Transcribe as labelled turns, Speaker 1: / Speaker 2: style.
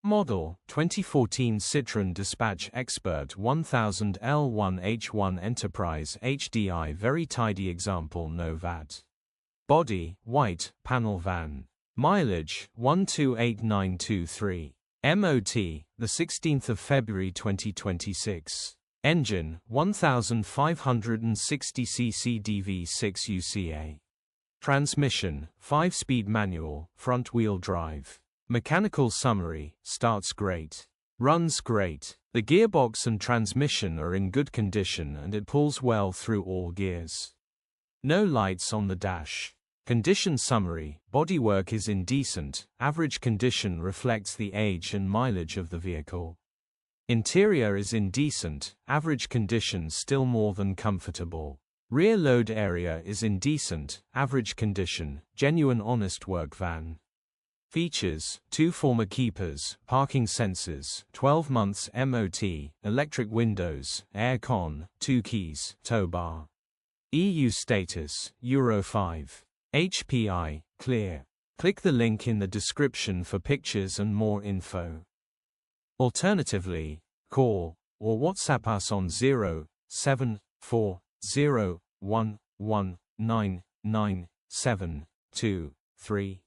Speaker 1: Model, 2014 Citroen Dispatch Expert 1000 L1h1 Enterprise HDI. Very tidy example, no VAT. Body, white, panel van. Mileage, 128923. MOT, the 16th of February 2026. Engine, 1560 cc DV6 UCA. Transmission, 5-speed manual, front-wheel drive. Mechanical summary, starts great. Runs great. The gearbox and transmission are in good condition and it pulls well through all gears. No lights on the dash. Condition summary, bodywork is in decent, average condition, reflects the age and mileage of the vehicle. Interior is in decent, average condition, still more than comfortable. Rear load area is in decent, average condition, genuine honest work van. Features, 2 former keepers, parking sensors, 12 months MOT, electric windows, air con, 2 keys, tow bar. EU status, Euro 5. HPI, clear. Click the link in the description for pictures and more info. Alternatively, call or WhatsApp us on 07401199723.